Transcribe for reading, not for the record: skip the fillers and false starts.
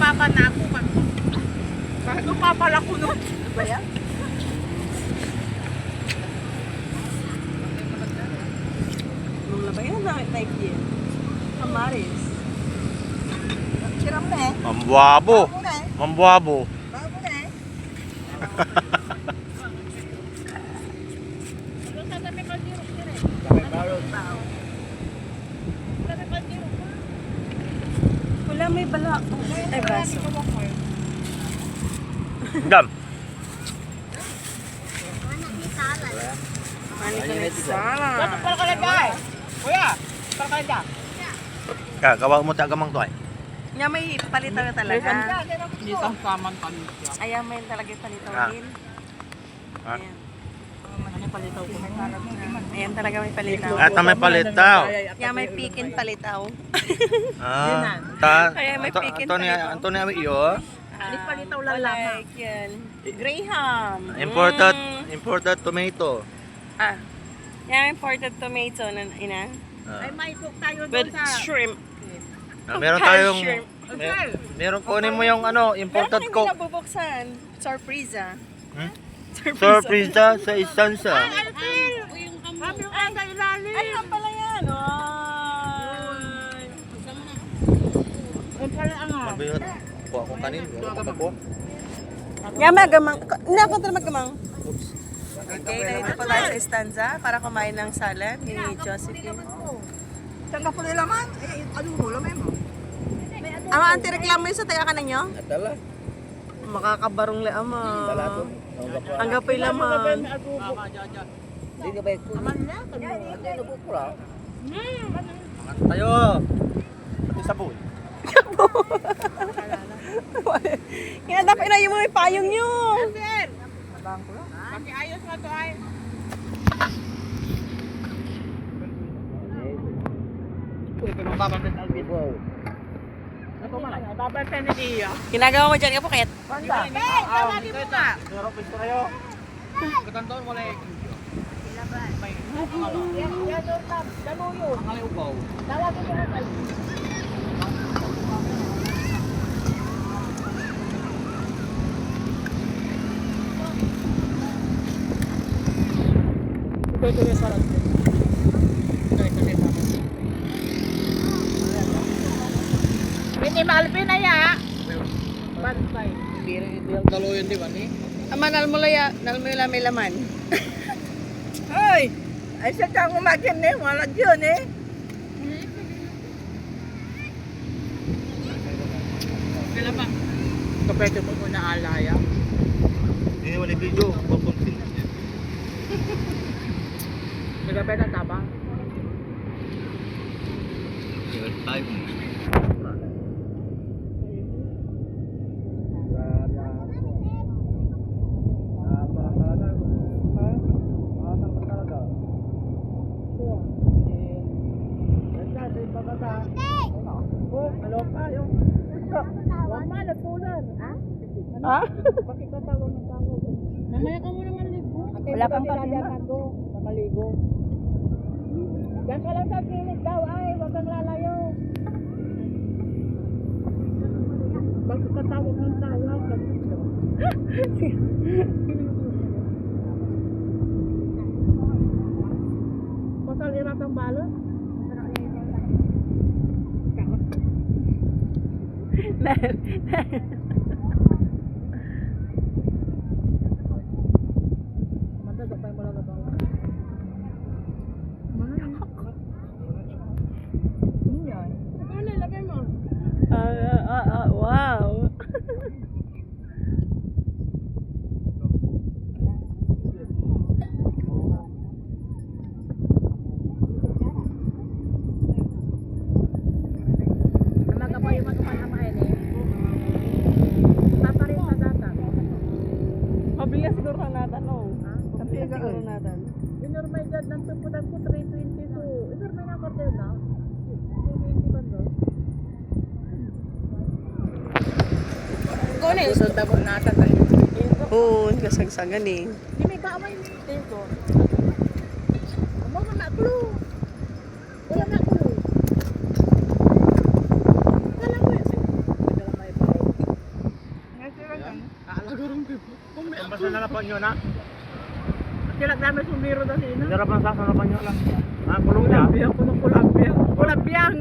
baba na ako. Bakit ko papala ko nun? Ano ba yan? Nung labayan na type din. Kamaris. Siram na eh. Mambuabo. Bago na eh. Mambuabo. Bago na eh. Wala, may bala. Ay, baso. Dam. Ano ka nagsala? Para ka na dyan. Kuya, para ka na dyan. Kawag mo tagamang to ay. Nga may palitaw na talaga. Hindi sa kaman palit siya. Ayan, may talaga palitaw Ah. din. Ah. Ayan. Ano palitaw ko? Ayan talaga may palitaw. At may palitaw. Yan may pikin palitaw. Kaya may pikin palitaw. Antonio iyo. Hindi palitaw lang lamang. Like yan. Graham. Imported tomato. Ah. Yan, imported tomato na ina. Ay, may cook tayo doon With sa... shrimp. Meron tayong Shrimp. meron kunin mo yung imported Pero coke. hindi nabubuksan. Sorpresa. Hmm? Sorpresa. Sorpresa sa istansa. Sabi ko sa ilalim. Ay, yan pala yan. Ay. Ang pala ang nga. Mabigat. Kuha ko kanin. Kuha. Yan, magamang. Nakunta na magamang. Okay, nandito po tayo sa Estanza para kumain ng salad ni Josephine. Saan ka pala laman? Eh, ano mo? Lamay mo. Ama, anti-reklamo yun sa tayo ka na nyo? Atala. Makakabarong le, ama. Ang gapoy laman. Hindi ka ba ito? Aman na. Tayo. Pati sabon. Hinadapin na yung mga payong nyo. Sir. Abang ko lang. Pakiayos nga to ay. Pwede mo babantan Alvin. Wow. Ako man. Babantan ni Dia. Ginagawa mo dyan, kapukit. Panda. Tawagin mo nga. Pero pwede kayo. Katantaon mo lang. Yan doon na. Danuyo. Ang ubaw. Tawagin mo nga. Ito yung sarap. Minimal pinaya. Bantay. Hindi ang daluyan di ba ni? Ama, nalmulaya may laman. Hoy! Ay siya kang umakin eh. Wala yun eh. Kailan ba? Kapete mo muna alaya. Hindi wala video. Papuntin. Nagapet ang tabang. Tayo. Ano pa yung... Huwag ma, nagpunan. Ha? Ha? Bakit ka tawag ng tawag? Mamaya ka muna maligo. Wala kang kasama. Sa maligo. Diyan ka lang sa kilit daw ay. Huwag kang lalayo. Bakit ka tawag ng tawag? Pasal irat ang balot? Matagapay mo lang na bawang. Ano yan? Ano lagay mo? Wow. Magkapay mo naman ang main eh. Paparin sa data. Mabilis siguro na natin, no? Mabilis siguro natin. Inormay dyan ng tupunan ko 322. Inormay na ako din na. 320 ba doon? Kunin. Gusto tabo natin tayo. Oo, kasagsagan eh. Di may kaamay dito. Amo na clue. Wala na clue. Kala mo yun. Wala may pa. Basta nalapan nyo na. Kilak namin sumiro na sino. Narapan sa sarapan nyo lang. Ah, Colombia. Kulabiyang. Kulabiyang.